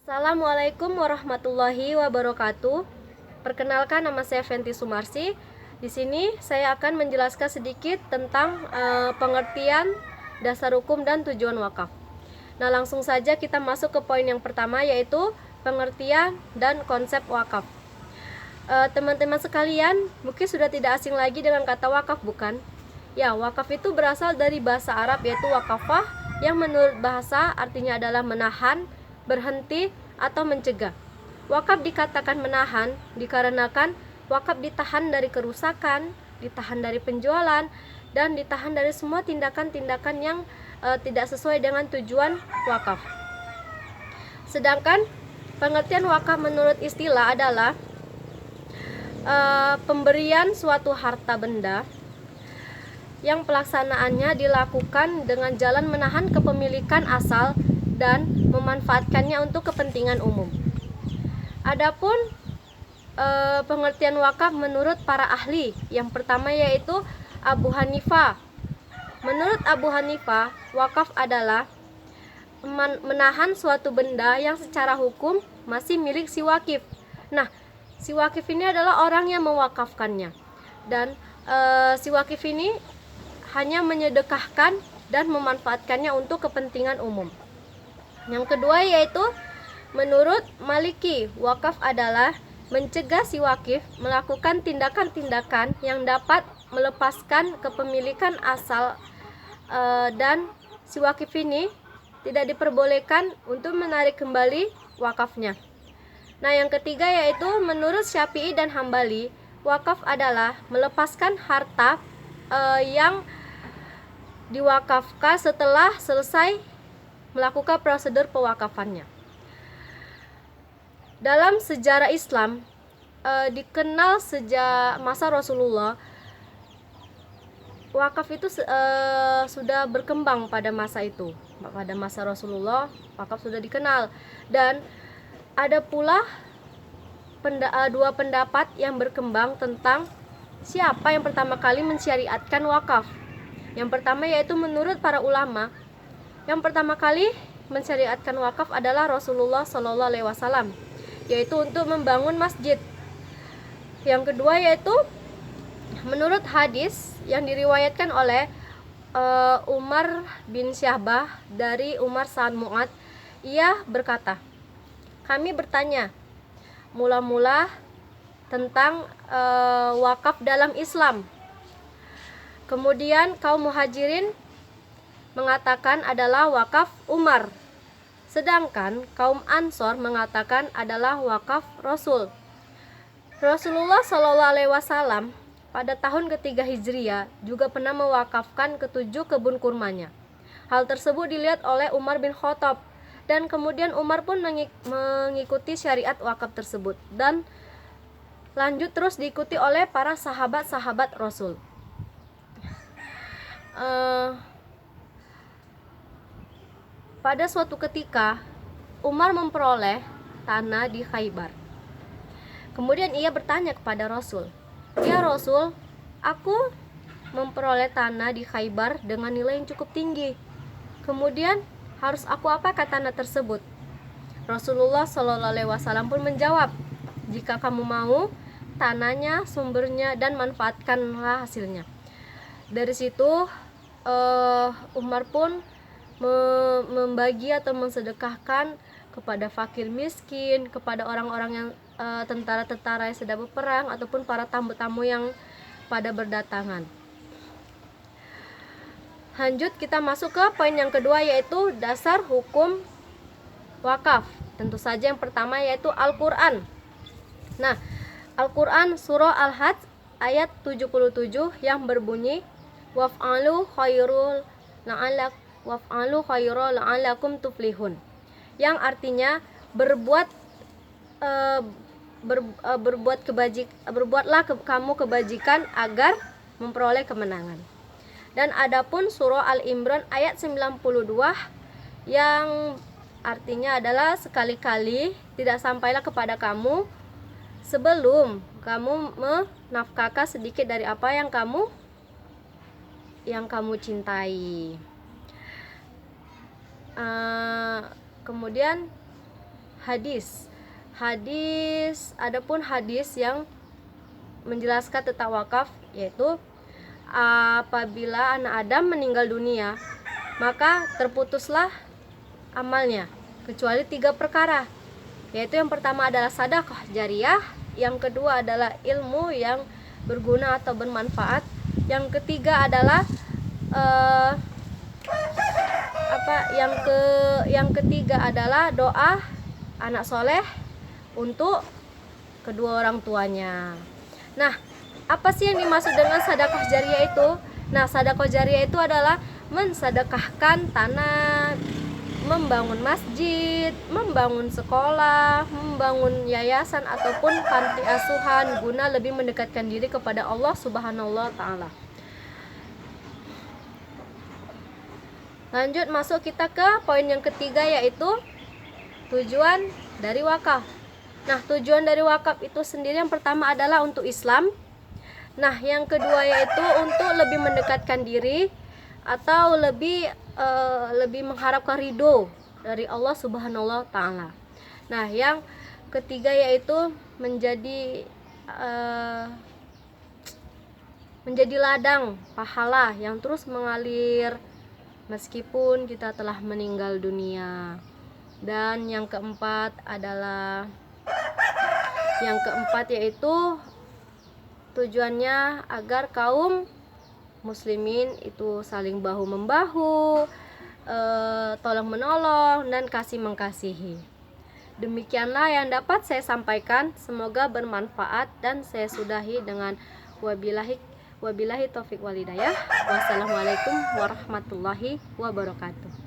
Assalamualaikum warahmatullahi wabarakatuh. Perkenalkan, nama saya Fenty Sumarsi. Di sini saya akan menjelaskan sedikit tentang pengertian dasar hukum dan tujuan wakaf. Nah, langsung saja kita masuk ke poin yang pertama, yaitu pengertian dan konsep wakaf. Teman-teman sekalian, mungkin sudah tidak asing lagi dengan kata wakaf, bukan? Ya, wakaf itu berasal dari bahasa Arab, yaitu wakafah, yang menurut bahasa artinya adalah menahan, berhenti, atau mencegah. Wakaf dikatakan menahan dikarenakan wakaf ditahan dari kerusakan, ditahan dari penjualan, dan ditahan dari semua tindakan-tindakan yang tidak sesuai dengan tujuan wakaf. Sedangkan pengertian wakaf menurut istilah adalah pemberian suatu harta benda yang pelaksanaannya dilakukan dengan jalan menahan kepemilikan asal dan memanfaatkannya untuk kepentingan umum. Adapun pengertian wakaf menurut para ahli, yang pertama yaitu Abu Hanifah. Menurut Abu Hanifah, wakaf adalah menahan suatu benda yang secara hukum masih milik si wakif. Nah, si wakif ini adalah orang yang mewakafkannya, dan si wakif ini hanya menyedekahkan dan memanfaatkannya untuk kepentingan umum. Yang kedua yaitu menurut Maliki, wakaf adalah mencegah si wakif melakukan tindakan-tindakan yang dapat melepaskan kepemilikan asal dan si wakif ini tidak diperbolehkan untuk menarik kembali wakafnya. Nah, yang ketiga yaitu menurut Syafi'i dan Hambali, wakaf adalah melepaskan harta yang diwakafkan setelah selesai melakukan prosedur pewakafannya. Dalam sejarah Islam, dikenal sejak masa Rasulullah, wakaf itu sudah berkembang pada masa itu. Pada masa Rasulullah, wakaf sudah dikenal, dan ada pula dua pendapat yang berkembang tentang siapa yang pertama kali mensyariatkan wakaf. Yang pertama yaitu menurut para ulama, yang pertama kali mensyariatkan wakaf adalah Rasulullah SAW, yaitu untuk membangun masjid. Yang kedua yaitu menurut hadis yang diriwayatkan oleh Umar bin Syahbah dari Umar Sa'ad Mu'ad, ia berkata, kami bertanya mula-mula tentang wakaf dalam Islam. Kemudian kaum muhajirin mengatakan adalah wakaf Umar, sedangkan kaum Ansor mengatakan adalah wakaf Rasul. Rasulullah SAW pada tahun ketiga Hijriah juga pernah mewakafkan ketujuh kebun kurmanya. Hal tersebut dilihat oleh Umar bin Khattab, dan kemudian Umar pun mengikuti syariat wakaf tersebut, dan lanjut terus diikuti oleh para sahabat-sahabat Rasul. Pada suatu ketika Umar memperoleh tanah di Khaybar. Kemudian ia bertanya kepada Rasul, "Ya Rasul, aku memperoleh tanah di Khaybar dengan nilai yang cukup tinggi. Kemudian harus aku apakah tanah tersebut?" Rasulullah SAW pun menjawab, "Jika kamu mau, tanahnya, sumbernya, dan manfaatkanlah hasilnya." Dari situ Umar pun membagi atau mensedekahkan kepada fakir miskin, kepada orang-orang yang tentara-tentara yang sedang berperang, ataupun para tamu-tamu yang pada berdatangan. Lanjut, kita masuk ke poin yang kedua, yaitu dasar hukum wakaf. Tentu saja yang pertama yaitu Al-Quran. Nah, Al-Quran surah Al-Hajj ayat 77 yang berbunyi, waf'alu khairul la'alakum tuflihun, yang artinya berbuatlah kamu kebajikan agar memperoleh kemenangan. Dan adapun surah Al-Imran ayat 92 yang artinya adalah sekali-kali tidak sampailah kepada kamu sebelum kamu menafkahkan sedikit dari apa yang kamu cintai. Kemudian hadis. Adapun hadis yang menjelaskan tentang wakaf, yaitu apabila anak Adam meninggal dunia, maka terputuslah amalnya kecuali 3 perkara, yaitu yang pertama adalah sedekah jariyah, yang kedua adalah ilmu yang berguna atau bermanfaat, yang ketiga adalah yang ketiga adalah doa anak soleh untuk kedua orang tuanya. Nah, apa sih yang dimaksud dengan sedekah jariyah itu? Nah, sedekah jariyah itu adalah mensedekahkan tanah, membangun masjid, membangun sekolah, membangun yayasan ataupun panti asuhan guna lebih mendekatkan diri kepada Allah Subhanahu wa taala. Lanjut masuk kita ke poin yang ketiga, yaitu tujuan dari wakaf. Nah, tujuan dari wakaf itu sendiri yang pertama adalah untuk Islam. Nah, yang kedua yaitu untuk lebih mendekatkan diri atau lebih mengharapkan ridho dari Allah Subhanahu wa taala. Nah, yang ketiga yaitu menjadi ladang pahala yang terus mengalir meskipun kita telah meninggal dunia. Dan yang keempat yaitu tujuannya agar kaum muslimin itu saling bahu membahu, tolong menolong dan kasih mengasihi. Demikianlah yang dapat saya sampaikan, semoga bermanfaat, dan saya sudahi dengan wabillahi taufik walhidayah. Wassalamualaikum warahmatullahi wabarakatuh.